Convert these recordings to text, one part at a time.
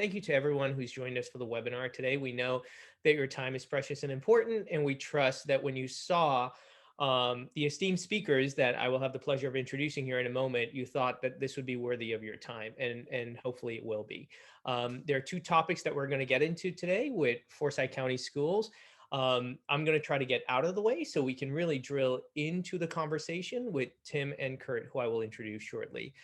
Thank you to everyone who's joined us for the webinar today. We know that your time is precious and important, and we trust that when you saw the esteemed speakers that I will have the pleasure of introducing here in a moment, you thought that this would be worthy of your time, and hopefully it will be. There are two topics that we're going to get into today with Forsyth County Schools. I'm going to try to get out of the way so we can really drill into the conversation with Tim and Curt, who I will introduce shortly.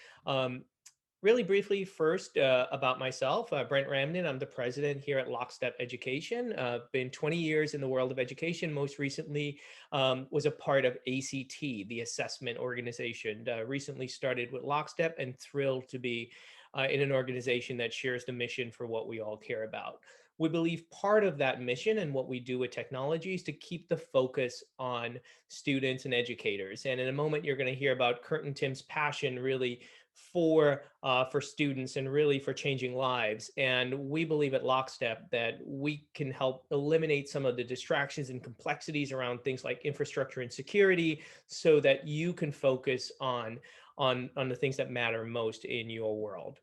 Really briefly, first about myself, Brent Ramdin. I'm the president here at Lockstep Education. Been 20 years in the world of education. Most recently was a part of ACT, the assessment organization. Recently started with Lockstep and thrilled to be in an organization that shares the mission for what we all care about. We believe part of that mission and what we do with technology is to keep the focus on students and educators. And in a moment, you're going to hear about Curt and Tim's passion really for students and really for changing lives. And we believe at Lockstep that we can help eliminate some of the distractions and complexities around things like infrastructure and security so that you can focus on the things that matter most in your world.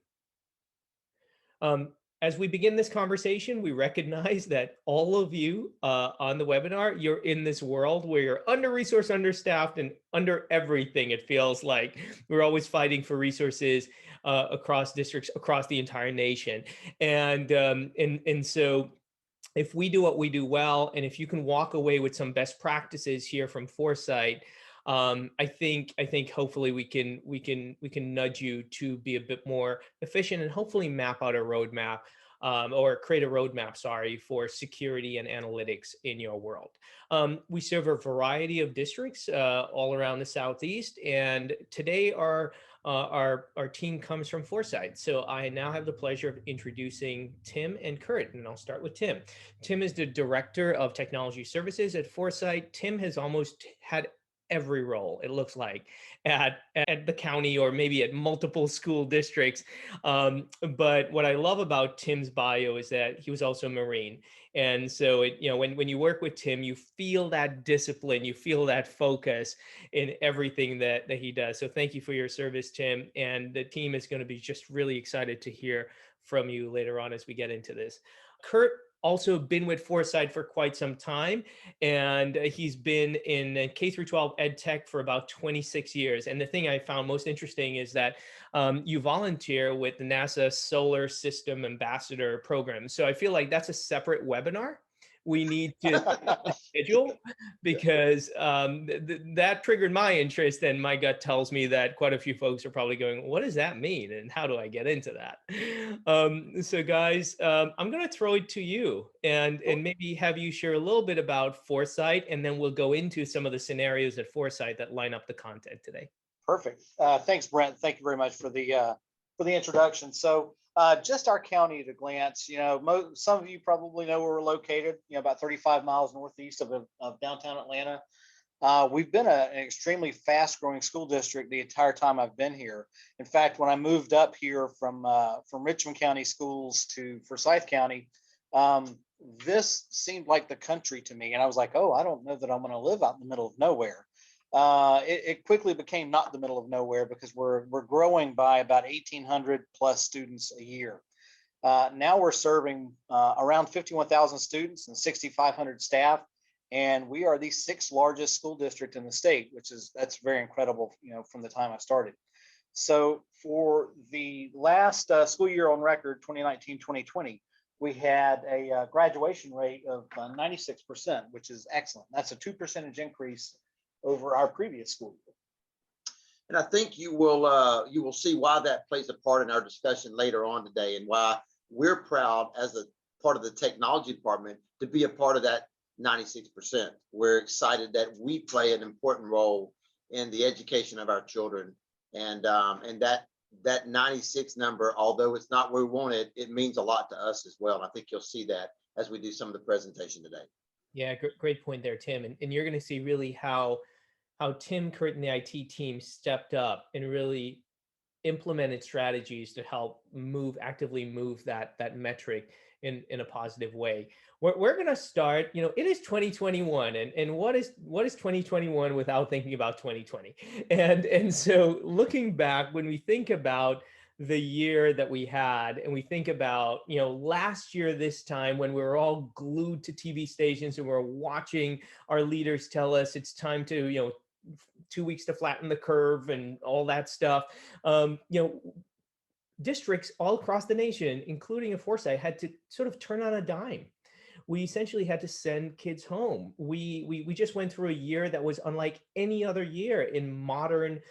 As we begin this conversation, we recognize that all of you on the webinar, you're in this world where you're under-resourced, understaffed, and under everything. It feels like we're always fighting for resources across districts, across the entire nation. And so if we do what we do well, and if you can walk away with some best practices here from Forsyth, I think hopefully we can nudge you to be a bit more efficient and hopefully map out a roadmap or create a roadmap, sorry, for security and analytics in your world. We serve a variety of districts all around the Southeast, and today our team comes from Forsyth. So I now have the pleasure of introducing Tim and Curt, and I'll start with Tim. Tim is the Director of Technology Services at Forsyth. Tim has almost had every role, it looks like, at the county or maybe at multiple school districts. But what I love about Tim's bio is that he was also a Marine. And so, when you work with Tim, you feel that discipline, you feel that focus in everything that he does. So thank you for your service, Tim. And the team is going to be just really excited to hear from you later on as we get into this. Curt also been with Forsyth for quite some time, and he's been in K-12 ed tech for about 26 years. And the thing I found most interesting is that you volunteer with the NASA Solar System Ambassador Program. So I feel like that's a separate webinar we need to schedule, because that triggered my interest, and my gut tells me that quite a few folks are probably going, what does that mean and how do I get into that? So guys, I'm going to throw it to you and maybe have you share a little bit about Forsyth, and then we'll go into some of the scenarios at Forsyth that line up the content today. Perfect. Thanks, Brent. Thank you very much for the introduction. So just our county at a glance, some of you probably know where we're located, about 35 miles northeast of downtown Atlanta. We've been an extremely fast growing school district the entire time I've been here. In fact, when I moved up here from Richmond County Schools to Forsyth County, this seemed like the country to me. And I was like, oh, I don't know that I'm going to live out in the middle of nowhere. It quickly became not the middle of nowhere because we're growing by about 1,800 plus students a year. Now we're serving around 51,000 students and 6,500 staff, and we are the 6th largest school district in the state, that's very incredible, from the time I started. So for the last school year on record, 2019-2020, we had a graduation rate of 96%, which is excellent. That's a 2% increase over our previous school year. And I think you will see why that plays a part in our discussion later on today, and why we're proud as a part of the technology department to be a part of that 96%. We're excited that we play an important role in the education of our children, and that 96 number, although it's not where we want it, it means a lot to us as well. And I think you'll see that as we do some of the presentation today. Yeah, great point there, Tim. And you're going to see really how Tim, Curt, and the IT team stepped up and really implemented strategies to help actively move that metric in a positive way. We're going to start, it is 2021, and what is 2021 without thinking about 2020? And so looking back, when we think about the year that we had and we think about, last year this time when we were all glued to TV stations and we're watching our leaders tell us it's time to, 2 weeks to flatten the curve and all that stuff. Districts all across the nation, including in Forsyth, had to sort of turn on a dime. We essentially had to send kids home. We just went through a year that was unlike any other year in modern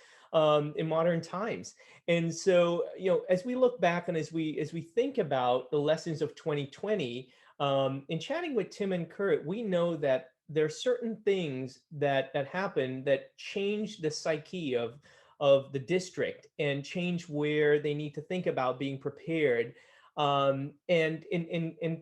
times. And so, as we look back and as we think about the lessons of 2020, in chatting with Tim and Curt, we know that there are certain things that happened that changed the psyche of the district and change where they need to think about being prepared, and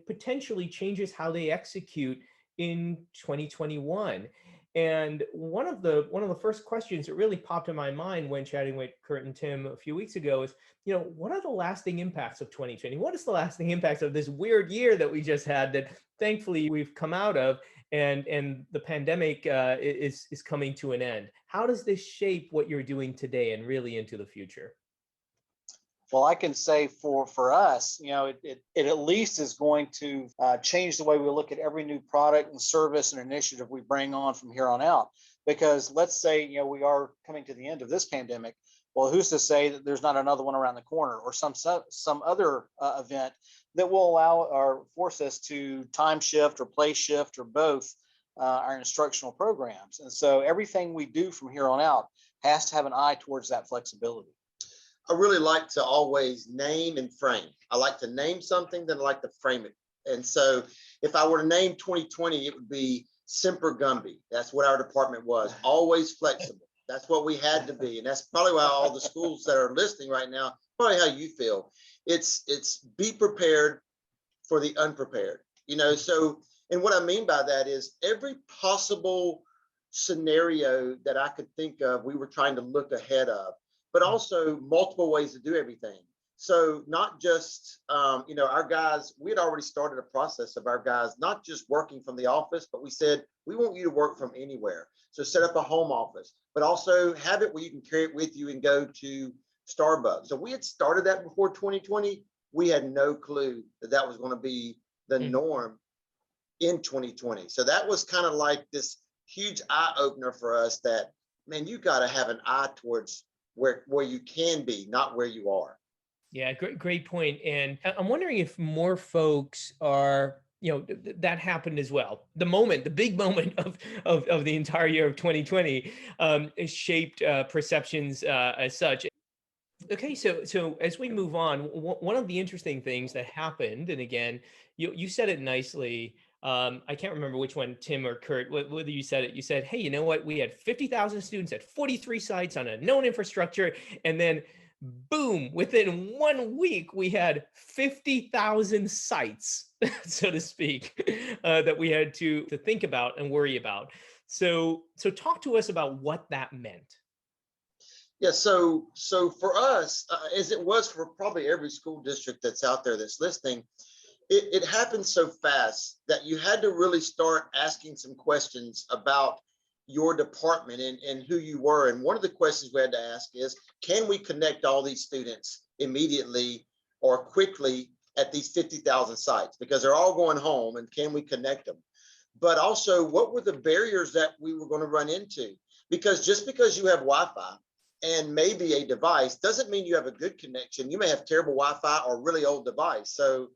potentially changes how they execute in 2021. And one of the first questions that really popped in my mind when chatting with Curt and Tim a few weeks ago is, what are the lasting impacts of 2020? What is the lasting impacts of this weird year that we just had that thankfully we've come out of, and the pandemic is coming to an end? How does this shape what you're doing today and really into the future? Well, I can say for us, it at least is going to change the way we look at every new product and service and initiative we bring on from here on out. Because let's say, we are coming to the end of this pandemic. Well, who's to say that there's not another one around the corner or some other event that will allow or force us to time shift or place shift or both our instructional programs. And so everything we do from here on out has to have an eye towards that flexibility. I really like to always name and frame. I like to name something, then I like to frame it. And so if I were to name 2020, it would be Semper Gumby. That's what our department was, always flexible. That's what we had to be. And that's probably why all the schools that are listening right now, probably how you feel. It's be prepared for the unprepared. So, and what I mean by that is every possible scenario that I could think of, we were trying to look ahead of, but also multiple ways to do everything. So not just, our guys, we had already started a process of our guys, not just working from the office, but we said, we want you to work from anywhere. So set up a home office, but also have it where you can carry it with you and go to Starbucks. So we had started that before 2020. We had no clue that was going to be the norm in 2020. So that was kind of like this huge eye opener for us that, man, you got to have an eye towards where you can be, not where you are. Yeah, great point. And I'm wondering if more folks are, that happened as well. The big moment of the entire year of 2020 shaped perceptions as such. Okay, so as we move on, one of the interesting things that happened, and again, you said it nicely. I can't remember which one, Tim or Curt, whether you said it. You said, hey, you know what? We had 50,000 students at 43 sites on a known infrastructure. And then boom, within 1 week, we had 50,000 sites, so to speak, that we had to think about and worry about. So talk to us about what that meant. Yeah, so for us, as it was for probably every school district that's out there that's listening, it happened so fast that you had to really start asking some questions about your department and who you were. And one of the questions we had to ask is, can we connect all these students immediately or quickly at these 50,000 sites? Because they're all going home, and can we connect them? But also, what were the barriers that we were going to run into? Because just because you have Wi-Fi and maybe a device doesn't mean you have a good connection. You may have terrible Wi-Fi or really old device. So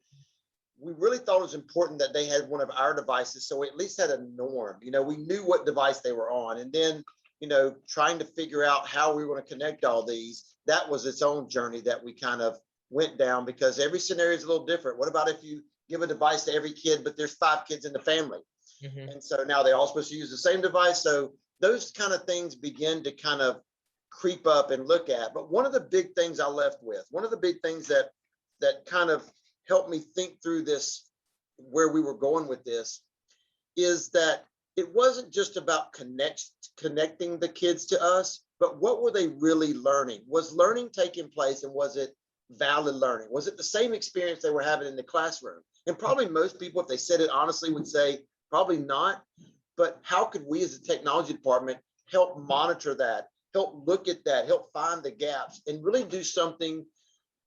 we really thought it was important that they had one of our devices, so we at least had a norm. We knew what device they were on, and then trying to figure out how we were going to connect all these. That was its own journey that we kind of went down, because every scenario is a little different. What about if you give a device to every kid, but there's 5 kids in the family, and so now they're all supposed to use the same device? So those kind of things begin to kind of creep up and look at. But one of the big things I left with, one of the big things that kind of helped me think through this, where we were going with this, is that it wasn't just about connecting the kids to us, but what were they really learning? Was learning taking place, and was it valid learning? Was it the same experience they were having in the classroom? And probably most people, if they said it honestly, would say probably not. But how could we as a technology department help monitor that, help look at that, help find the gaps, and really do something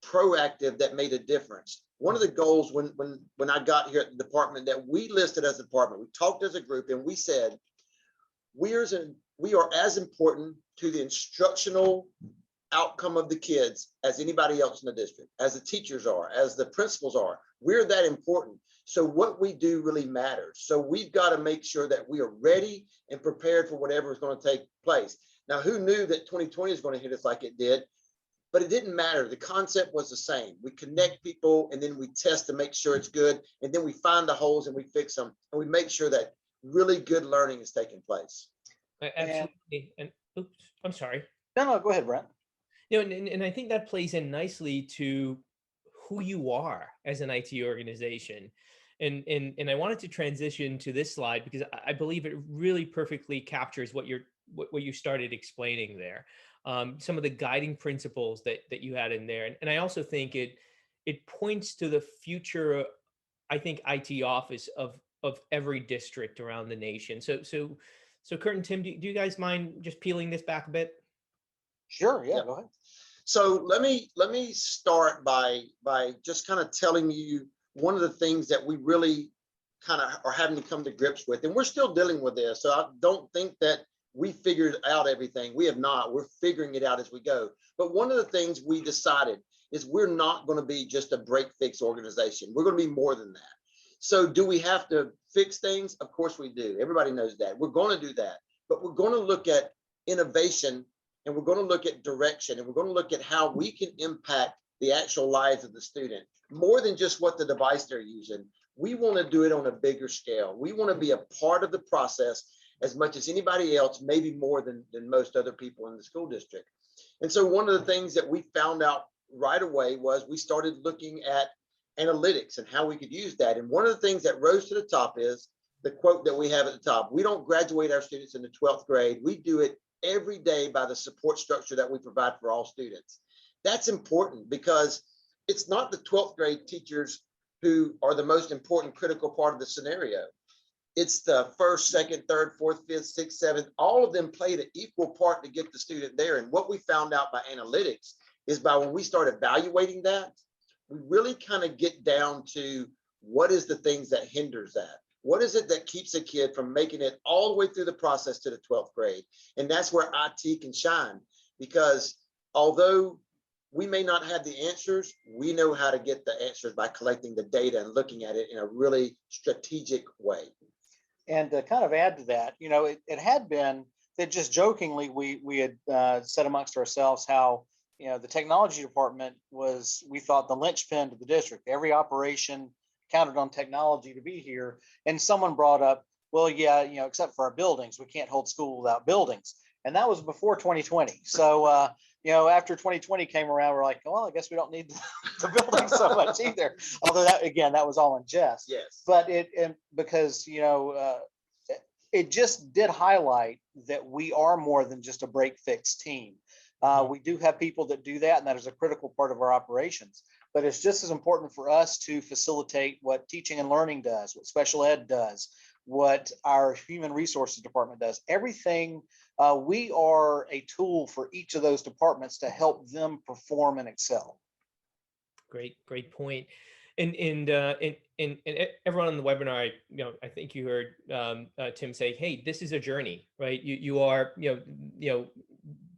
proactive that made a difference. One of the goals when I got here at the department that we listed as a department, we talked as a group and we said, we are as important to the instructional outcome of the kids as anybody else in the district, as the teachers are, as the principals are. We're that important. So what we do really matters. So we've got to make sure that we are ready and prepared for whatever is going to take place. Now, who knew that 2020 is going to hit us like it did? But it didn't matter. The concept was the same. We connect people and then we test to make sure it's good. And then we find the holes and we fix them. And we make sure that really good learning is taking place. Absolutely. And oops, I'm sorry. No, go ahead, Brent. You know, and I think that plays in nicely to who you are as an IT organization. And I wanted to transition to this slide because I believe it really perfectly captures what you started explaining there. Some of the guiding principles that you had in there. And I also think it points to the future, I think, IT office of every district around the nation. So Curt and Tim, do you guys mind just peeling this back a bit? Sure, yeah, go ahead. So let me start by just kind of telling you one of the things that we really kind of are having to come to grips with, and we're still dealing with this. So I don't think that we figured out everything. We have not. We're figuring it out as we go. But one of the things we decided is we're not going to be just a break fix organization. We're going to be more than that. So do we have to fix things? Of course we do. Everybody knows that. We're going to do that. But we're going to look at innovation, and we're going to look at direction, and we're going to look at how we can impact the actual lives of the student more than just what the device they're using. We want to do it on a bigger scale. We want to be a part of the process as much as anybody else, maybe more than most other people in the school district. And so one of the things that we found out right away was we started looking at analytics and how we could use that. And one of the things that rose to the top is the quote that we have at the top. We don't graduate our students in the 12th grade. We do it every day by the support structure that we provide for all students. That's important because it's not the 12th grade teachers who are the most important critical part of the scenario. It's the first, second, third, fourth, fifth, sixth, seventh. All of them played an equal part to get the student there. And what we found out by analytics is by when we start evaluating that, we really kind of get down to what is the things that hinders that? What is it that keeps a kid from making it all the way through the process to the 12th grade? And that's where IT can shine, because although we may not have the answers, we know how to get the answers by collecting the data and looking at it in a really strategic way. And to kind of add to that, you know, it had been that just jokingly, we had said amongst ourselves how, you know, the technology department was, we thought, the linchpin to the district. Every operation counted on technology to be here. And someone brought up, well, yeah, you know, except for our buildings, we can't hold school without buildings. And that was before 2020. So, you know, after 2020 came around, we're like, well, I guess we don't need the building so much either. Although that, again, that was all in jest. Yes. But because, you know, it just did highlight that we are more than just a break fix team. We do have people that do that, and that is a critical part of our operations. But it's just as important for us to facilitate what teaching and learning does, what special ed does, what our human resources department does. Everything, we are a tool for each of those departments to help them perform and excel. Great point. And everyone on the webinar, you know, I think you heard Tim say, "Hey, this is a journey, right? You are, you know,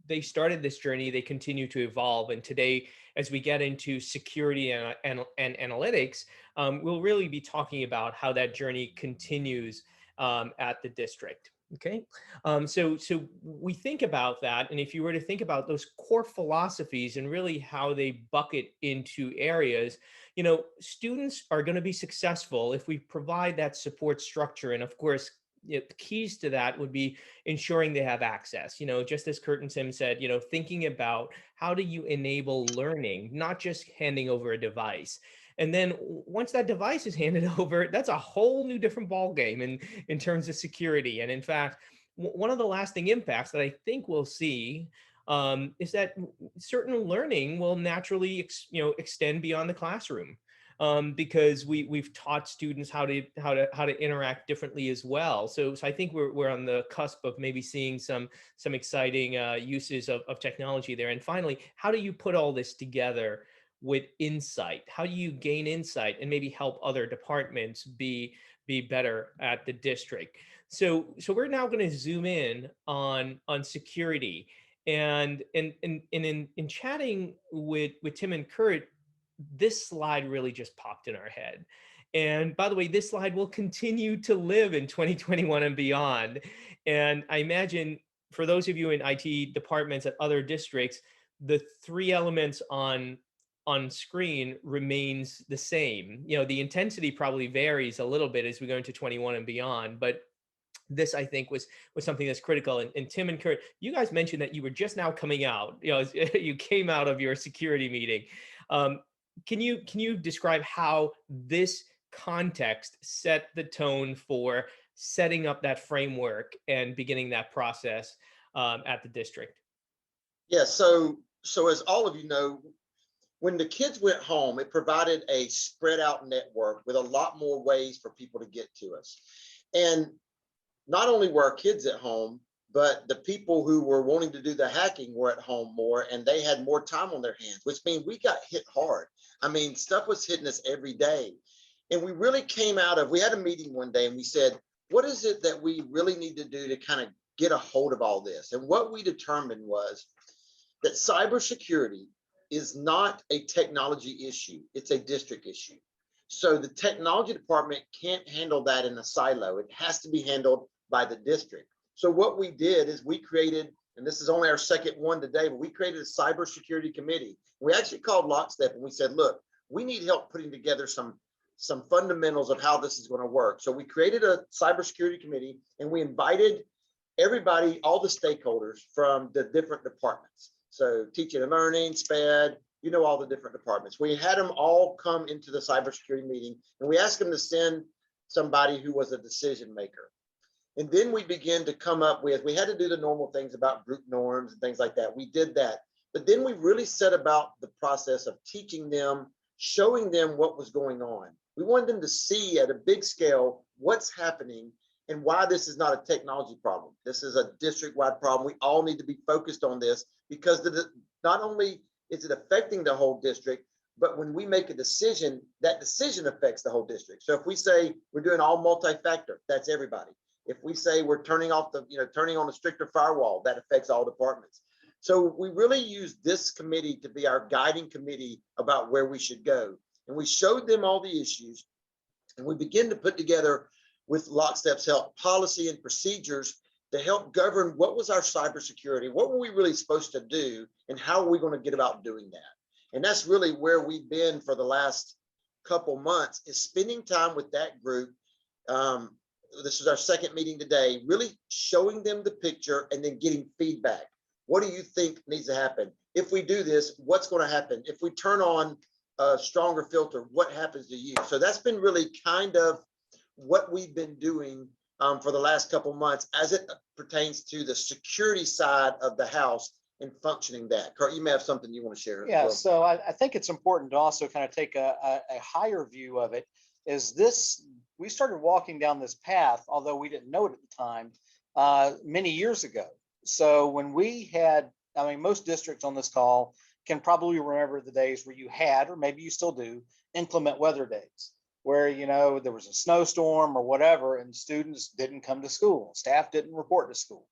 they started this journey, they continue to evolve, and today, as we get into security and analytics, we'll really be talking about how that journey continues at the district." Okay, so we think about that, and if you were to think about those core philosophies and really how they bucket into areas, you know, students are going to be successful if we provide that support structure. And of course, you know, the keys to that would be ensuring they have access, you know, just as Curt and Tim said, you know, thinking about how do you enable learning, not just handing over a device. And then once that device is handed over, that's a whole new different ball game in terms of security. And in fact, one of the lasting impacts that I think we'll see is that certain learning will naturally, you know, extend beyond the classroom. Because we've taught students how to interact differently as well. So I think we're on the cusp of maybe seeing some exciting uses of technology there. And finally, how do you put all this together with insight? How do you gain insight and maybe help other departments be better at the district? So we're now going to zoom in on security, and in chatting with Tim and Curt, this slide really just popped in our head. And by the way, this slide will continue to live in 2021 and beyond. And I imagine for those of you in IT departments at other districts, the three elements on screen remains the same. You know, the intensity probably varies a little bit as we go into 21 and beyond, but this, I think, was something that's critical. And Tim and Curt, you guys mentioned that you were just now coming out. You know, you came out of your security meeting. Can you describe how this context set the tone for setting up that framework and beginning that process at the district? Yeah, so as all of you know, when the kids went home, it provided a spread out network with a lot more ways for people to get to us. And not only were our kids at home, but the people who were wanting to do the hacking were at home more, and they had more time on their hands, which means we got hit hard. I mean, stuff was hitting us every day. And we really came out of, we had a meeting one day and we said, what is it that we really need to do to kind of get a hold of all this? And what we determined was that cybersecurity is not a technology issue, it's a district issue. So the technology department can't handle that in a silo. It has to be handled by the district. So what we did is we created, and this is only our second one today, but we created a cybersecurity committee. We actually called Lockstep and we said, look, we need help putting together some fundamentals of how this is going to work. So we created a cybersecurity committee and we invited everybody, all the stakeholders from the different departments. So teaching and learning, SPED, you know, all the different departments. We had them all come into the cybersecurity meeting and we asked them to send somebody who was a decision maker. And then we began to come up with, we had to do the normal things about group norms and things like that. We did that. But then we really set about the process of teaching them, showing them what was going on. We wanted them to see at a big scale what's happening and why this is not a technology problem. This is a district-wide problem. We all need to be focused on this because not only is it affecting the whole district, but when we make a decision, that decision affects the whole district. So if we say we're doing all multi-factor, that's everybody. If we say we're turning on a stricter firewall, that affects all departments. So we really use this committee to be our guiding committee about where we should go. And we showed them all the issues and we begin to put together, with Lockstep's help, policy and procedures to help govern what was our cybersecurity, what were we really supposed to do, and how are we going to get about doing that. And that's really where we've been for the last couple months, is spending time with that group. This is our second meeting today, really showing them the picture and then getting feedback. What do you think needs to happen? If we do this, what's going to happen? If we turn on a stronger filter, what happens to you? So that's been really kind of what we've been doing for the last couple months as it pertains to the security side of the house and functioning that. Curt, you may have something you want to share. Yeah, so I think it's important to also kind of take a higher view of it. Is this, we started walking down this path, although we didn't know it at the time, many years ago. So when we had, I mean, most districts on this call can probably remember the days where you had, or maybe you still do, inclement weather days, where, you know, there was a snowstorm or whatever, and students didn't come to school, staff didn't report to school.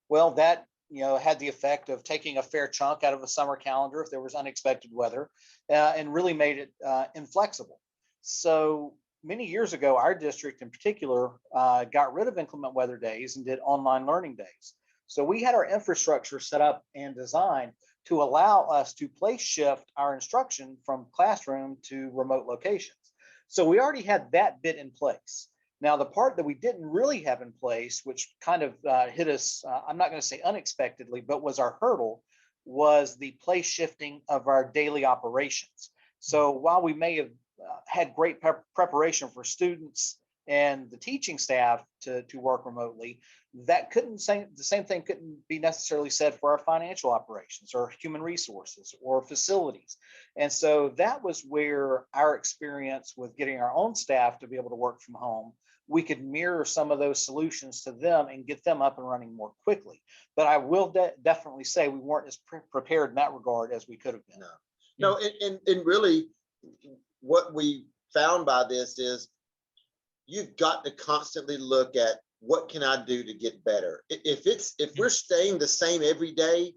Well, that, you know, had the effect of taking a fair chunk out of a summer calendar if there was unexpected weather, and really made it inflexible. So many years ago, our district in particular got rid of inclement weather days and did online learning days. So we had our infrastructure set up and designed to allow us to place shift our instruction from classroom to remote locations. So we already had that bit in place. Now, the part that we didn't really have in place, which kind of hit us, I'm not going to say unexpectedly, but was our hurdle, was the place shifting of our daily operations. So while we may have had great preparation for students and the teaching staff to work remotely, that couldn't say, the same thing couldn't be necessarily said for our financial operations or human resources or facilities. And so that was where our experience with getting our own staff to be able to work from home, we could mirror some of those solutions to them and get them up and running more quickly. But I will definitely say we weren't as prepared in that regard as we could have been. No. No, and really what we found by this is you've got to constantly look at what can I do to get better. If we're staying the same every day,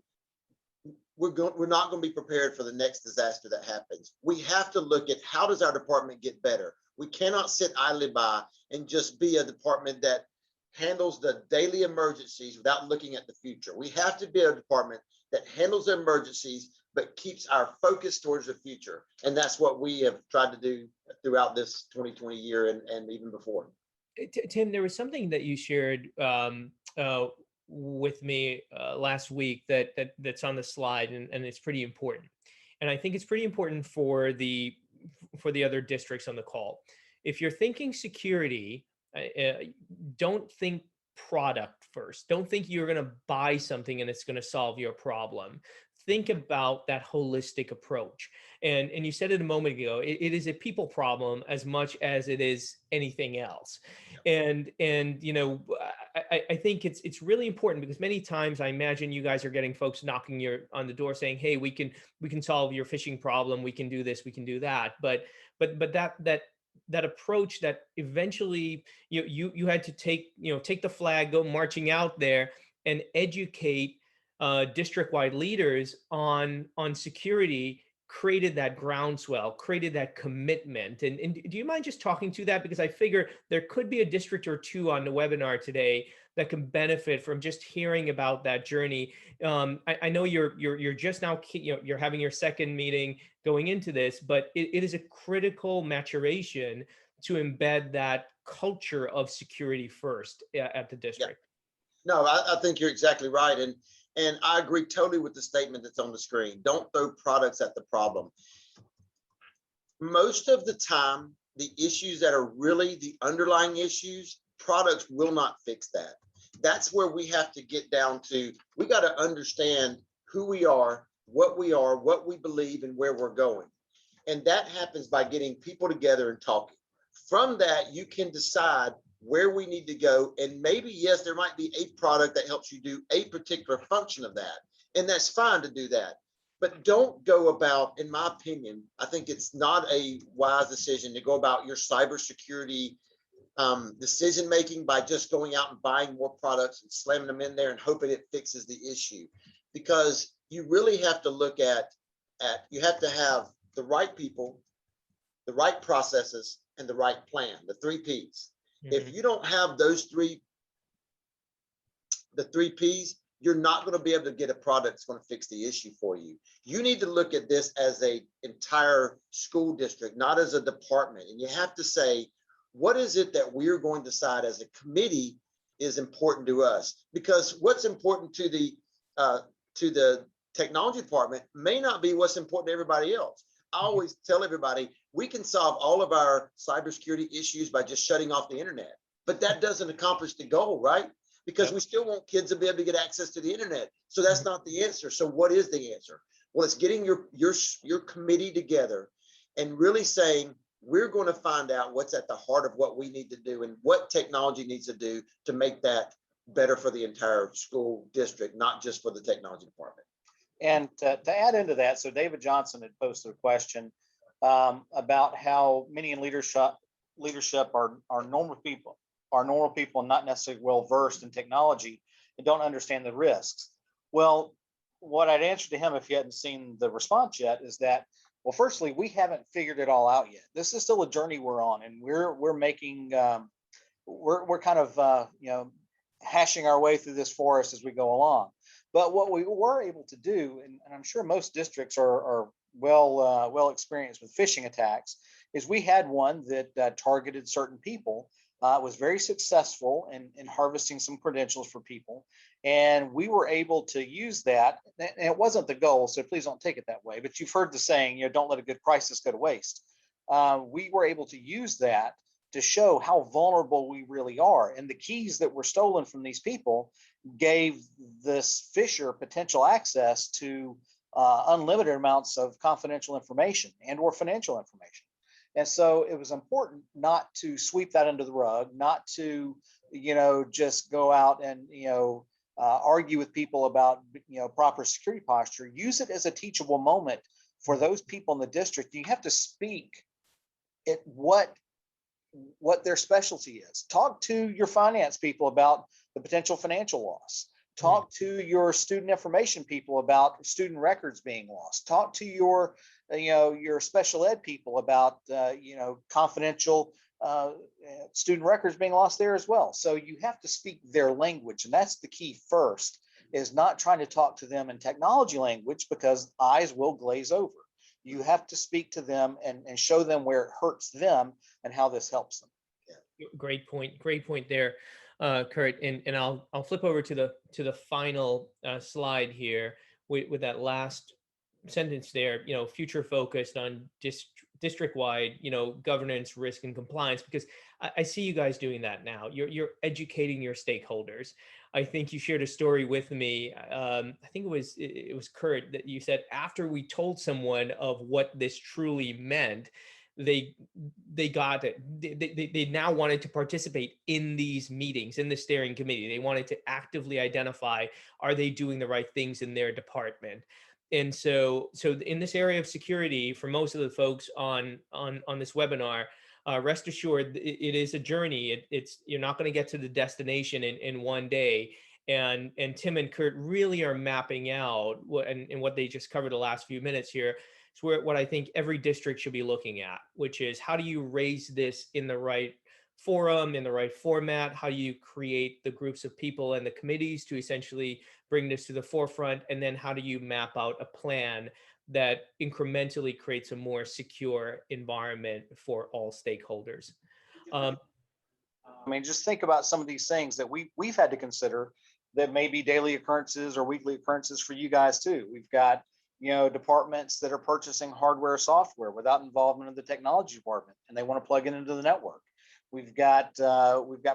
we're not going to be prepared for the next disaster that happens. We have to look at how does our department get better. We cannot sit idly by and just be a department that handles the daily emergencies without looking at the future. We have to be a department that handles the emergencies but keeps our focus towards the future. And that's what we have tried to do throughout this 2020 year and even before. Tim, there was something that you shared with me last week that's on the slide, and it's pretty important. And I think it's pretty important for the other districts on the call. If you're thinking security, don't think product first. Don't think you're going to buy something and it's going to solve your problem. Think about that holistic approach. And you said it a moment ago, it is a people problem as much as it is anything else. And you know, I think it's really important, because many times I imagine you guys are getting folks knocking on the door saying, hey, we can solve your phishing problem, we can do this, we can do that. But that approach that eventually you had to take the flag, go marching out there and educate district-wide leaders on security, created that groundswell, created that commitment. And do you mind just talking to that? Because I figure there could be a district or two on the webinar today that can benefit from just hearing about that journey. I know you're just now, you're having your second meeting going into this, but it is a critical maturation to embed that culture of security first at the district. Yeah. No, I think you're exactly right. And I agree totally with the statement that's on the screen. Don't throw products at the problem. Most of the time, the issues that are really the underlying issues, products will not fix that. That's where we have to get down to. We got to understand who we are, what we believe, and where we're going. And that happens by getting people together and talking. From that, you can decide where we need to go. And maybe, yes, there might be a product that helps you do a particular function of that. And that's fine to do that. But don't go about, in my opinion, I think it's not a wise decision to go about your cybersecurity decision-making by just going out and buying more products and slamming them in there and hoping it fixes the issue. Because you really have to look at you have to have the right people, the right processes, and the right plan, the 3 Ps. If you don't have the 3 Ps, you're not going to be able to get a product that's going to fix the issue for you. You need to look at this as an entire school district, not as a department. And you have to say, what is it that we're going to decide as a committee is important to us? Because what's important to the technology department may not be what's important to everybody else. I always tell everybody, we can solve all of our cybersecurity issues by just shutting off the internet, but that doesn't accomplish the goal, right? Because we still want kids to be able to get access to the internet. So that's not the answer. So what is the answer? Well, it's getting your committee together and really saying, we're going to find out what's at the heart of what we need to do and what technology needs to do to make that better for the entire school district, not just for the technology department. And to add into that, so David Johnson had posted a question about how many in leadership are normal people, and not necessarily well versed in technology and don't understand the risks. Well, what I'd answer to him, if you hadn't seen the response yet, is that, well, firstly, we haven't figured it all out yet. This is still a journey we're on, and we're making we're kind of hashing our way through this forest as we go along. But what we were able to do, and I'm sure most districts are well experienced with phishing attacks, is we had one that targeted certain people, was very successful in harvesting some credentials for people. And we were able to use that. And it wasn't the goal, so please don't take it that way. But you've heard the saying, don't let a good crisis go to waste. We were able to use that to show how vulnerable we really are. And the keys that were stolen from these people gave this phisher potential access to unlimited amounts of confidential information and or financial information. And so it was important not to sweep that under the rug, not to, just go out and, argue with people about, proper security posture. Use it as a teachable moment for those people in the district, you have to speak at what their specialty is. Talk to your finance people about the potential financial loss. Talk to your student information people about student records being lost. Talk to your, your special ed people about, confidential student records being lost there as well. So you have to speak their language. And that's the key first, is not trying to talk to them in technology language, because eyes will glaze over. You have to speak to them and show them where it hurts them and how this helps them. Great point. Great point there, Curt. And I'll flip over to the final slide here with that last sentence there. Future focused on district-wide, governance, risk, and compliance, because I see you guys doing that now. You're educating your stakeholders. I think you shared a story with me. I think it was Curt, that you said after we told someone of what this truly meant, they got it. They now wanted to participate in these meetings, in the steering committee. They wanted to actively identify, are they doing the right things in their department? And so in this area of security, for most of the folks on this webinar, rest assured, it is a journey. You're not going to get to the destination in one day. And Tim and Curt really are mapping out what they just covered the last few minutes here. It's what I think every district should be looking at, which is, how do you raise this in the right forum, in the right format? How do you create the groups of people and the committees to essentially bring this to the forefront? And then how do you map out a plan that incrementally creates a more secure environment for all stakeholders? Just think about some of these things that we've had to consider that may be daily occurrences or weekly occurrences for you guys too. We've got, departments that are purchasing hardware, software without involvement of the technology department, and they want to plug it into the network. We've got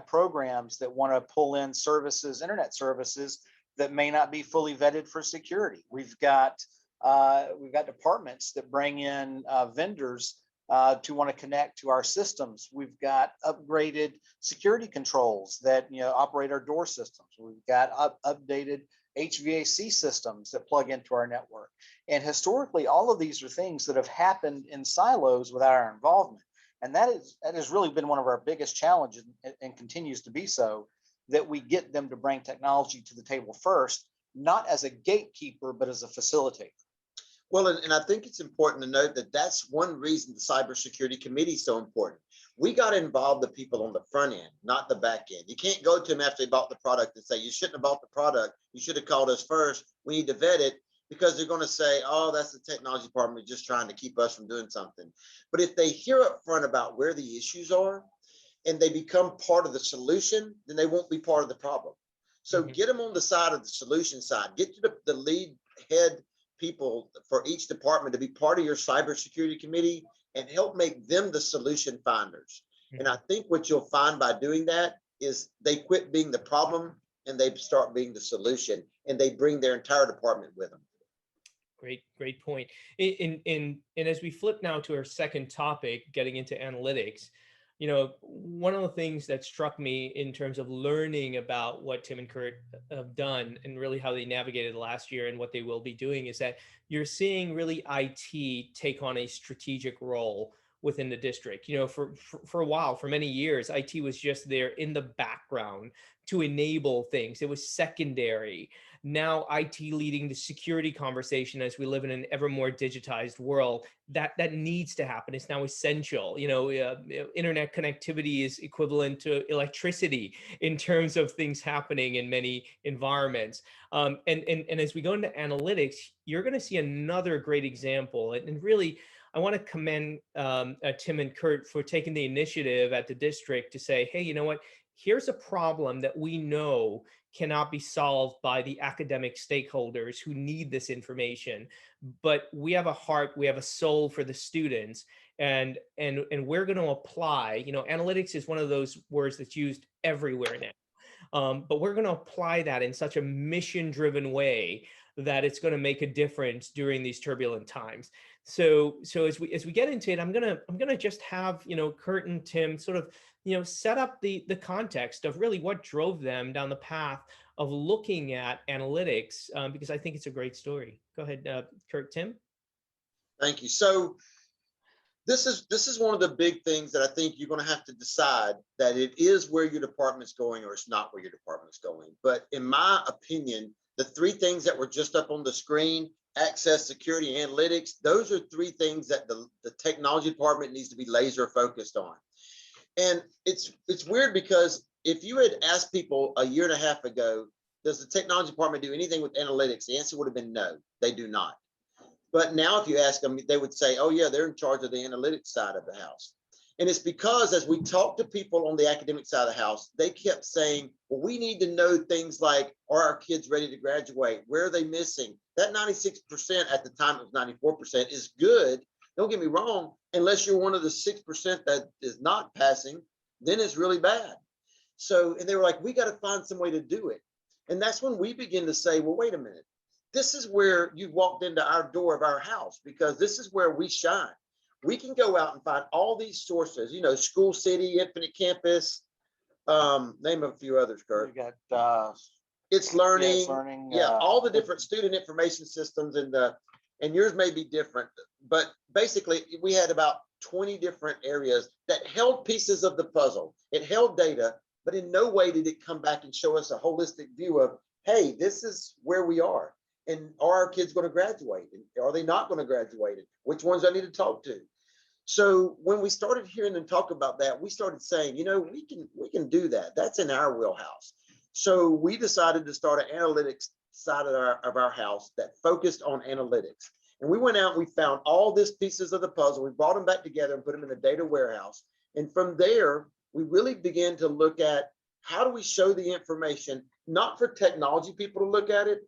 programs that want to pull in services, internet services, that may not be fully vetted for security. We've got departments that bring in vendors to want to connect to our systems. We've got upgraded security controls that operate our door systems. We've got updated HVAC systems that plug into our network. And historically, all of these are things that have happened in silos without our involvement. And that has really been one of our biggest challenges, and continues to be so, that we get them to bring technology to the table first, not as a gatekeeper, but as a facilitator. Well, and I think it's important to note that that's one reason the Cybersecurity Committee is so important. We got to involve the people on the front end, not the back end. You can't go to them after they bought the product and say, you shouldn't have bought the product. You should have called us first. We need to vet it, because they're going to say, oh, that's the technology department just trying to keep us from doing something. But if they hear up front about where the issues are and they become part of the solution, then they won't be part of the problem. So get them on the side of the solution side. Get to the lead head people for each department to be part of your cybersecurity committee and help make them the solution finders. And I think what you'll find by doing that is they quit being the problem and they start being the solution, and they bring their entire department with them. Great point. And as we flip now to our second topic, getting into analytics, one of the things that struck me in terms of learning about what Tim and Curt have done and really how they navigated last year and what they will be doing is that you're seeing really IT take on a strategic role within the district. For a while, for many years, IT was just there in the background to enable things. It was secondary. Now IT leading the security conversation as we live in an ever more digitized world, that needs to happen. It's now essential. Internet connectivity is equivalent to electricity in terms of things happening in many environments. And as we go into analytics, you're going to see another great example. And really, I want to commend Tim and Curt for taking the initiative at the district to say, hey, you know what? Here's a problem that we know cannot be solved by the academic stakeholders who need this information, but we have a heart, we have a soul for the students, and we're going to apply. Analytics is one of those words that's used everywhere now, but we're going to apply that in such a mission-driven way that it's going to make a difference during these turbulent times. So as we get into it, I'm gonna just have Curt and Tim sort of set up the context of really what drove them down the path of looking at analytics, because I think it's a great story. Go ahead, Curt, Tim. Thank you. So this is one of the big things that I think you're going to have to decide, that it is where your department's going or it's not where your department's going. But in my opinion, the three things that were just up on the screen, access, security, analytics, those are three things that the technology department needs to be laser focused on. And it's weird, because if you had asked people a year and a half ago, does the technology department do anything with analytics? The answer would have been no, they do not. But now if you ask them, they would say, oh yeah, they're in charge of the analytics side of the house. And it's because as we talk to people on the academic side of the house, they kept saying, well, we need to know things like, are our kids ready to graduate? Where are they missing? That 96% at the time, it was 94%, is good. Don't get me wrong, unless you're one of the 6% that is not passing, then it's really bad. So, and they were like, we got to find some way to do it. And that's when we begin to say, well, wait a minute. This is where you walked into our door of our house, because this is where we shine. We can go out and find all these sources, you know, School City, Infinite Campus, name a few others, Curt. You got It's Learning, It's Learning, all the different student information systems, and yours may be different, but basically we had about 20 different areas that held pieces of the puzzle. It held data, but in no way did it come back and show us a holistic view of, hey, this is where we are. And are our kids going to graduate? And are they not going to graduate? Which ones I need to talk to? So when we started hearing them talk about that, we started saying, you know, we can do that. That's in our wheelhouse. So we decided to start an analytics side of our house that focused on analytics. And we went out and we found all these pieces of the puzzle. We brought them back together and put them in a data warehouse. And from there, we really began to look at, how do we show the information, not for technology people to look at it,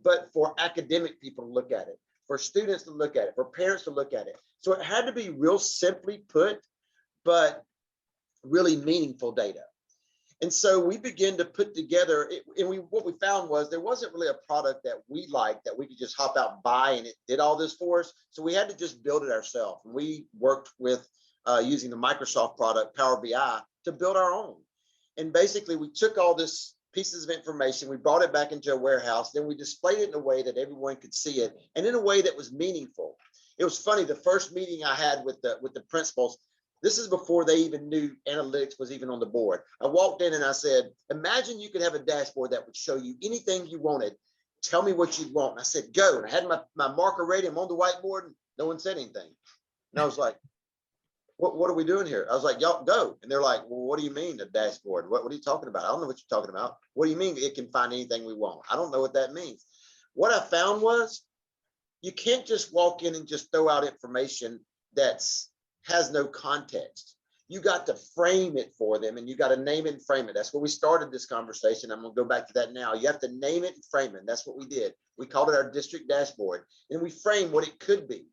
but for academic people to look at it, for students to look at it, for parents to look at it. So it had to be real simply put, but really meaningful data. And so we began to put together, what we found was there wasn't really a product that we liked that we could just hop out and buy and it did all this for us. So we had to just build it ourselves. And we worked with using the Microsoft product, Power BI, to build our own. And basically we took all this pieces of information, we brought it back into a warehouse, then we displayed it in a way that everyone could see it and in a way that was meaningful. It was funny, the first meeting I had with the principals, this is before they even knew analytics was even on the board. I walked in and I said, imagine you could have a dashboard that would show you anything you wanted. Tell me what you'd want. And I said, go. And I had my marker ready. I'm on the whiteboard and no one said anything. And I was like, what are we doing here? I was like, y'all go. And they're like, well, what do you mean the dashboard? What are you talking about? I don't know what you're talking about. What do you mean it can find anything we want? I don't know what that means. What I found was you can't just walk in and just throw out information that's has no context. You got to frame it for them and you got to name it and frame it. That's where we started this conversation. I'm going to go back to that now. You have to name it and frame it. That's what we did. We called it our district dashboard and we framed what it could be.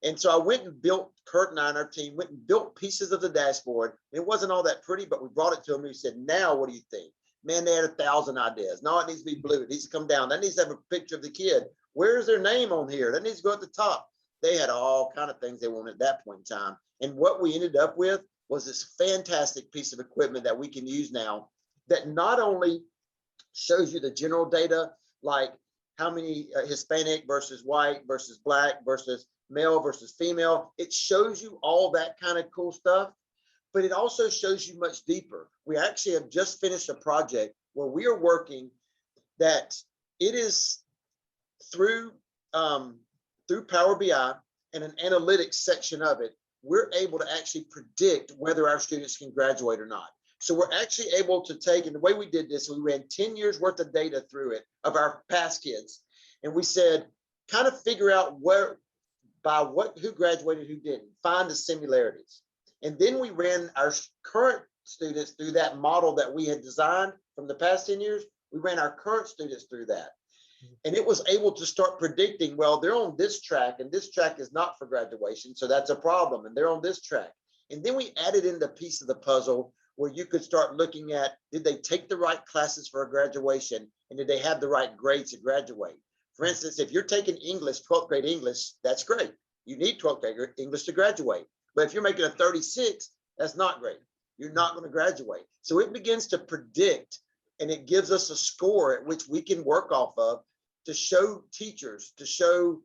And so I went and built, Curt and I and our team went and built pieces of the dashboard. It wasn't all that pretty, but we brought it to them and we said, now what do you think? Man, they had 1,000 ideas. No, it needs to be blue. It needs to come down. That needs to have a picture of the kid. Where's their name on here? That needs to go at the top. They had all kind of things they wanted at that point in time. And what we ended up with was this fantastic piece of equipment that we can use now that not only shows you the general data, like how many Hispanic versus white versus black versus male versus female. It shows you all that kind of cool stuff, but it also shows you much deeper. We actually have just finished a project where we are working that it is through Power BI and an analytics section of it, we're able to actually predict whether our students can graduate or not. So we're actually able to take, and the way we did this, we ran 10 years worth of data through it of our past kids. And we said, kind of figure out who graduated, who didn't, find the similarities. And then we ran our current students through that model that we had designed from the past 10 years. We ran our current students through that. And it was able to start predicting, well, they're on this track and this track is not for graduation. So that's a problem. And they're on this track. And then we added in the piece of the puzzle where you could start looking at, did they take the right classes for a graduation? And did they have the right grades to graduate? For instance, if you're taking English, 12th grade English, that's great. You need 12th grade English to graduate. But if you're making a 36, that's not great. You're not going to graduate. So it begins to predict, and it gives us a score at which we can work off of to show teachers, to show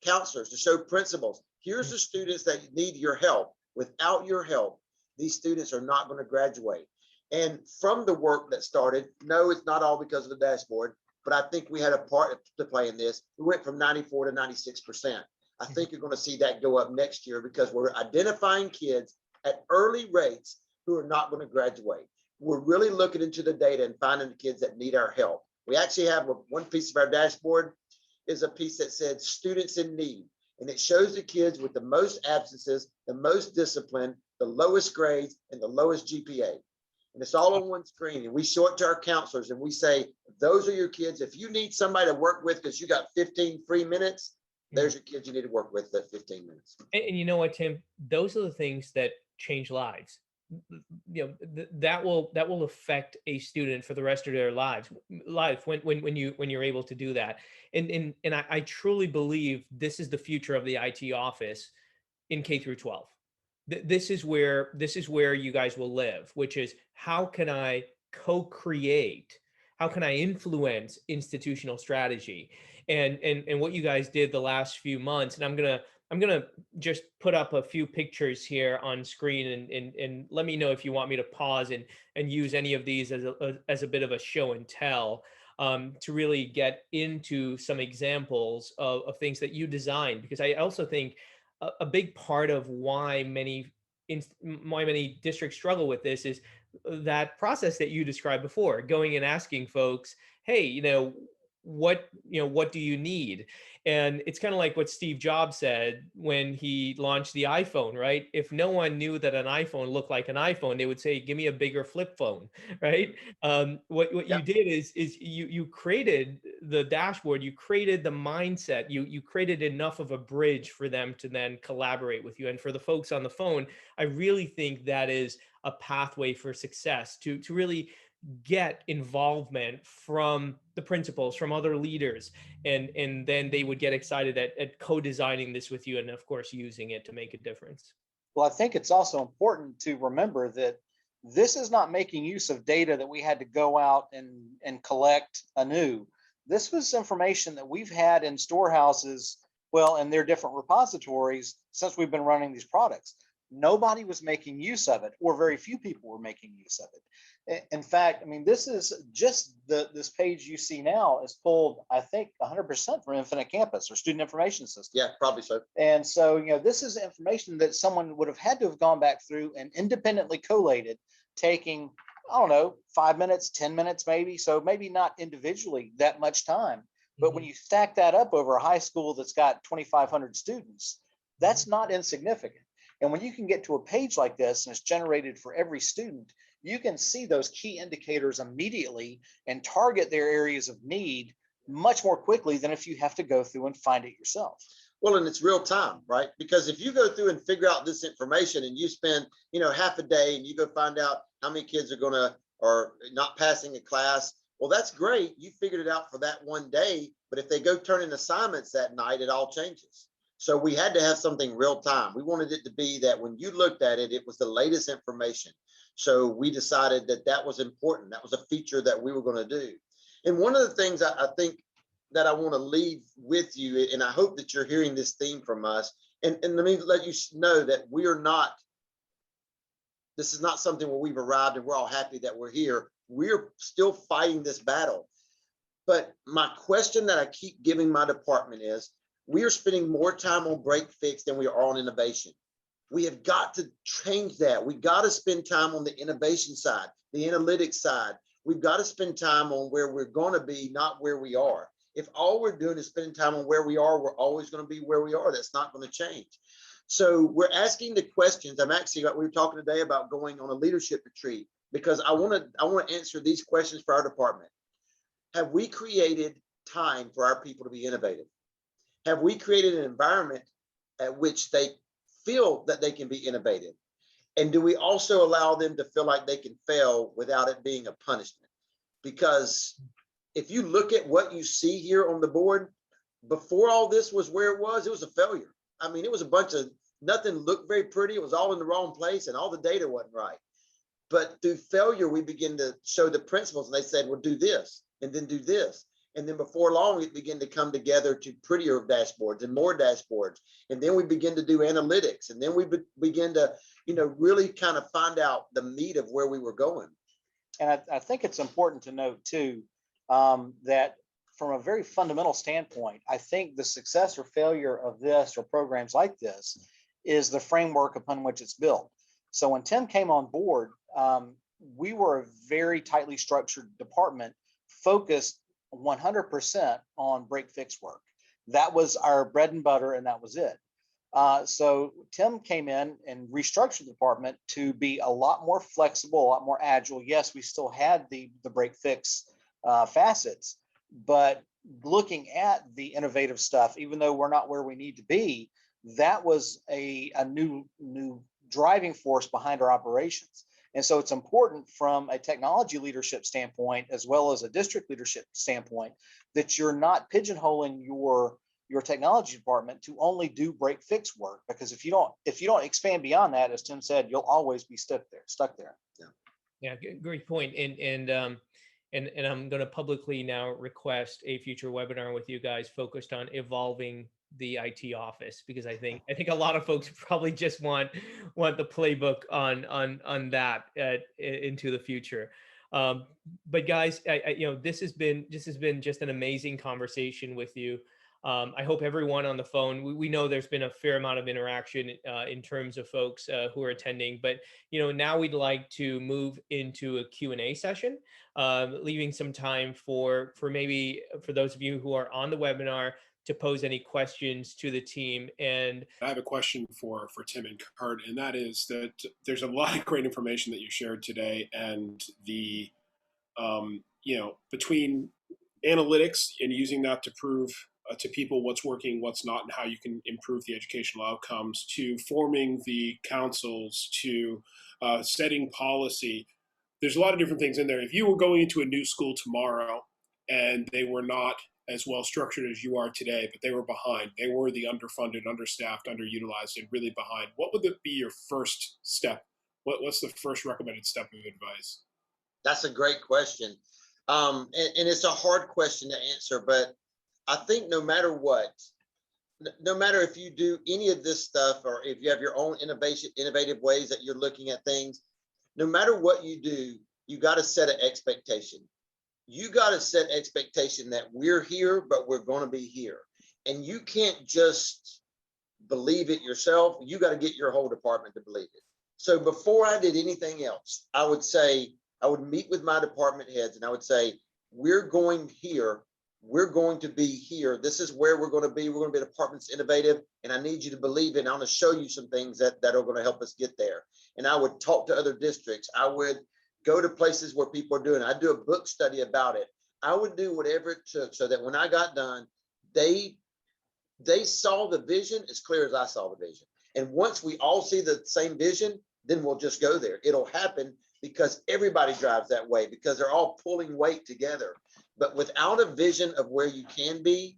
counselors, to show principals. Here's the students that need your help. Without your help, these students are not going to graduate. And from the work that started, no, it's not all because of the dashboard, but I think we had a part to play in this. We went from 94 to 96%. I think you're going to see that go up next year because we're identifying kids at early rates who are not going to graduate. We're really looking into the data and finding the kids that need our help. We actually have one piece of our dashboard is a piece that said students in need. And it shows the kids with the most absences, the most discipline, the lowest grades, and the lowest GPA. And it's all on one screen. And we show it to our counselors and we say, those are your kids. If you need somebody to work with because you got 15 free minutes, there's your kids you need to work with that 15 minutes. And you know what, Tim? Those are the things that change lives. You know, that will affect a student for the rest of their life when you're able to do that. And I truly believe this is the future of the IT office in K through 12. This is where you guys will live, which is how can I co-create, how can I influence institutional strategy, and what you guys did the last few months. And I'm gonna just put up a few pictures here on screen, and let me know if you want me to pause and use any of these as a bit of a show and tell, to really get into some examples of things that you designed, because I also think a big part of why many districts struggle with this is that process that you described before, going and asking folks, hey, what do you need? And it's kind of like what Steve Jobs said when he launched the iPhone, right? If no one knew that an iPhone looked like an iPhone, they would say, give me a bigger flip phone, right? What you did is you created the dashboard, you created the mindset, you created enough of a bridge for them to then collaborate with you. And for the folks on the phone, I really think that is a pathway for success, to really get involvement from the principals, from other leaders, and then they would get excited at co-designing this with you, and of course using it to make a difference. Well, I think it's also important to remember that this is not making use of data that we had to go out and collect anew. This was information that we've had in storehouses, well, in their different repositories since we've been running these products. Nobody was making use of it, or very few people were making use of it. In fact, I mean, this is just this page you see now is pulled, I think, 100% from Infinite Campus or Student Information System. Yeah, probably so. And so, this is information that someone would have had to have gone back through and independently collated, taking, I don't know, 5 minutes, 10 minutes, maybe. So maybe not individually that much time. But when you stack that up over a high school that's got 2,500 students, that's not insignificant. And when you can get to a page like this and it's generated for every student, you can see those key indicators immediately and target their areas of need much more quickly than if you have to go through and find it yourself. Well, and it's real time, right? Because if you go through and figure out this information and you spend, half a day and you go find out how many kids are not passing a class, well, that's great. You figured it out for that one day, but if they go turn in assignments that night, it all changes. So we had to have something real time. We wanted it to be that when you looked at it, it was the latest information. So we decided that was important. That was a feature that we were going to do. And one of the things I think that I want to leave with you, and I hope that you're hearing this theme from us, and let me let you know that this is not something where we've arrived and we're all happy that we're here. We're still fighting this battle. But my question that I keep giving my department is, we are spending more time on break fix than we are on innovation. We have got to change that. We got to spend time on the innovation side, the analytics side. We've got to spend time on where we're going to be, not where we are. If all we're doing is spending time on where we are, we're always going to be where we are. That's not going to change. So we're asking the questions. We were talking today about going on a leadership retreat because I want to answer these questions for our department. Have we created time for our people to be innovative? Have we created an environment at which they feel that they can be innovative? And do we also allow them to feel like they can fail without it being a punishment? Because if you look at what you see here on the board, before all this was where it was a failure. I mean, it was a bunch of nothing looked very pretty. It was all in the wrong place and all the data wasn't right. But through failure, we begin to show the principles and they said, well, do this and then do this. And then before long, it began to come together to prettier dashboards and more dashboards. And then we begin to do analytics. And then we begin to, really kind of find out the meat of where we were going. And I think it's important to note too, that from a very fundamental standpoint, I think the success or failure of this or programs like this is the framework upon which it's built. So when Tim came on board, we were a very tightly structured department focused 100% on break fix work. That was our bread and butter, and that was it. So Tim came in and restructured the department to be a lot more flexible, a lot more agile. Yes, we still had the break fix facets, but looking at the innovative stuff, even though we're not where we need to be, that was a new driving force behind our operations. And so it's important from a technology leadership standpoint, as well as a district leadership standpoint, that you're not pigeonholing your technology department to only do break fix work, because if you don't expand beyond that, as Tim said, you'll always be stuck there. Yeah, great point. And I'm going to publicly now request a future webinar with you guys focused on evolving the IT office, because I think a lot of folks probably just want the playbook on that into the future. But guys, this has been just an amazing conversation with you. I hope everyone on the phone, we know there's been a fair amount of interaction in terms of folks who are attending, but now we'd like to move into a Q&A session, leaving some time for maybe for those of you who are on the webinar to pose any questions to the team. And I have a question for Tim and Curt, and that is that there's a lot of great information that you shared today, and the between analytics and using that to prove to people what's working, what's not, and how you can improve the educational outcomes, to forming the councils, to setting policy. There's a lot of different things in there. If you were going into a new school tomorrow and they were not as well structured as you are today, but they were behind, they were the underfunded, understaffed, underutilized, and really behind, what would be your first step? What's the first recommended step of advice? That's a great question. And it's a hard question to answer, but I think no matter what, no matter if you do any of this stuff, or if you have your own innovative ways that you're looking at things, no matter what you do, you got to set an expectation. You got to set expectation that we're here, but we're going to be here. And you can't just believe it yourself. You got to get your whole department to believe it. So before I did anything else, I would meet with my department heads and I would say, we're going here. We're going to be here. This is where we're going to be. We're going to be departments innovative, and I need you to believe it. And I'm going to show you some things that are going to help us get there. And I would talk to other districts. I would go to places where people are doing it. I'd do a book study about it. I would do whatever it took so that when I got done, they saw the vision as clear as I saw the vision. And once we all see the same vision, then we'll just go there. It'll happen because everybody drives that way, because they're all pulling weight together. But without a vision of where you can be,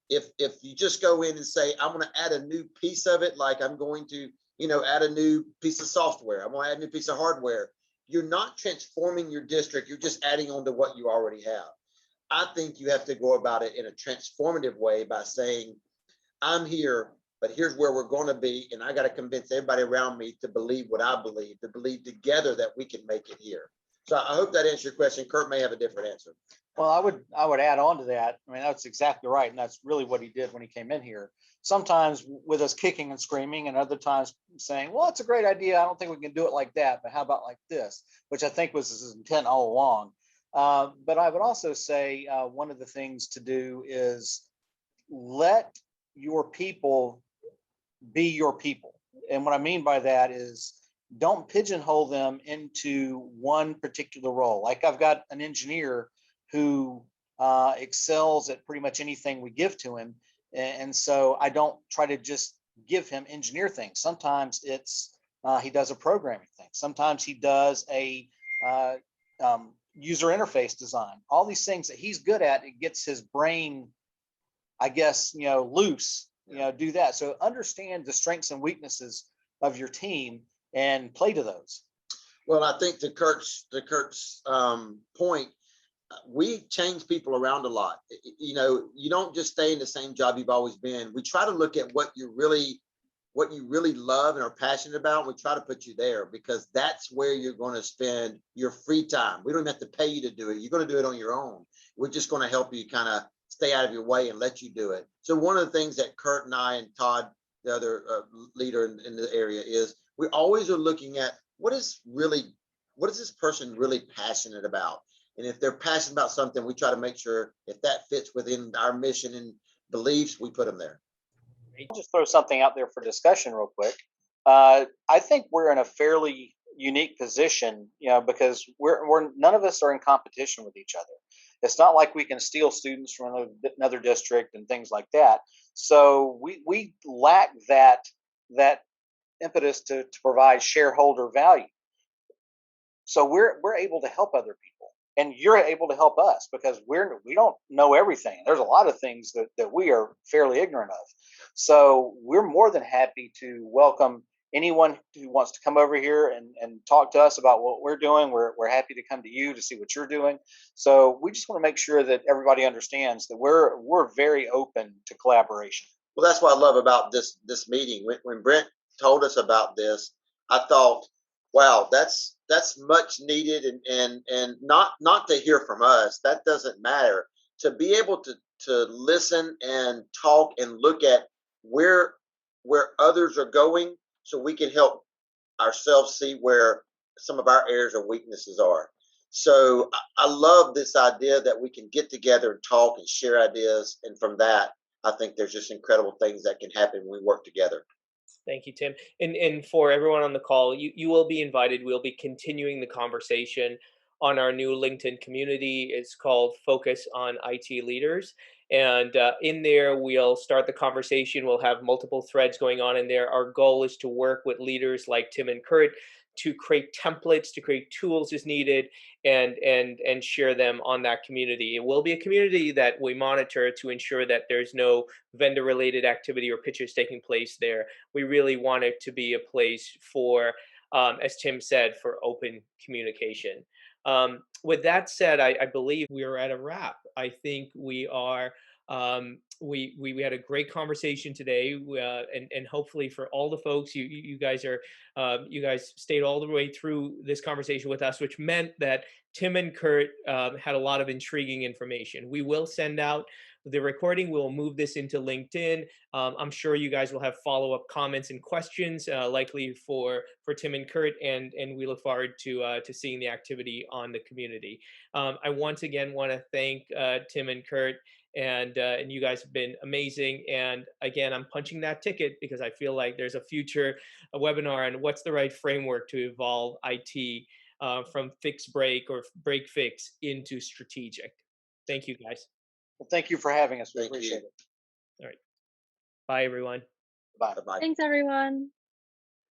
if you just go in and say, I'm going to add a new piece of it, like I'm going to, add a new piece of software, I'm going to add a new piece of hardware, you're not transforming your district. You're just adding on to what you already have. I think you have to go about it in a transformative way by saying, I'm here, but here's where we're going to be. And I got to convince everybody around me to believe what I believe, to believe together that we can make it here. So I hope that answers your question. Curt may have a different answer. Well, I would add on to that. I mean, that's exactly right. And that's really what he did when he came in here. Sometimes with us kicking and screaming, and other times saying, well, it's a great idea. I don't think we can do it like that, but how about like this, which I think was his intent all along. But I would also say one of the things to do is let your people be your people. And what I mean by that is don't pigeonhole them into one particular role. Like I've got an engineer who excels at pretty much anything we give to him. And so I don't try to just give him engineer things. Sometimes it's he does a programming thing. Sometimes he does a user interface design. All these things that he's good at, it gets his brain, I guess, loose, do that. So understand the strengths and weaknesses of your team and play to those. Well, I think to Curt's point, we change people around a lot. You know, you don't just stay in the same job you've always been. We try to look at what you really love and are passionate about. We try to put you there because that's where you're going to spend your free time. We don't even have to pay you to do it. You're going to do it on your own. We're just going to help you kind of stay out of your way and let you do it. So one of the things that Curt and I and Todd, the other leader in the area, is we always are looking at what is this person really passionate about? And if they're passionate about something, we try to make sure if that fits within our mission and beliefs, we put them there. I'll just throw something out there for discussion real quick. I think we're in a fairly unique position, you know, because we're none of us are in competition with each other. It's not like we can steal students from another district and things like that. So we lack that impetus to provide shareholder value. So we're able to help other people, and you're able to help us because we don't know everything. There's a lot of things that we are fairly ignorant of. So we're more than happy to welcome anyone who wants to come over here and talk to us about what we're doing. We're happy to come to you to see what you're doing. So we just want to make sure that everybody understands that we're very open to collaboration. Well, that's what I love about this meeting. When Brent told us about this, I thought, wow, that's much needed, and not to hear from us. That doesn't matter. To be able to listen and talk and look at where others are going, so we can help ourselves see where some of our areas or weaknesses are. So I love this idea that we can get together and talk and share ideas, and from that, I think there's just incredible things that can happen when we work together. Thank you, Tim. And for everyone on the call, you will be invited. We'll be continuing the conversation on our new LinkedIn community. It's called Focus on IT Leaders. And in there, we'll start the conversation. We'll have multiple threads going on in there. Our goal is to work with leaders like Tim and Curt to create templates, to create tools as needed, and share them on that community. It will be a community that we monitor to ensure that there's no vendor-related activity or pitches taking place there. We really want it to be a place for, as Tim said, for open communication. With that said, I believe we are at a wrap. I think we are. We had a great conversation today, and hopefully for all the folks, you guys are you guys stayed all the way through this conversation with us, which meant that Tim and Curt had a lot of intriguing information. We will send out the recording. We'll move this into LinkedIn. I'm sure you guys will have follow-up comments and questions, likely for Tim and Curt, and we look forward to seeing the activity on the community. I once again want to thank Tim and Curt, and you guys have been amazing. And again, I'm punching that ticket because I feel like there's a future webinar on what's the right framework to evolve IT from fix break or break fix into strategic. Thank you, guys. Well, thank you for having us. We Thank you. appreciate it. All right. Bye, everyone. Bye. Bye-bye. Thanks, everyone.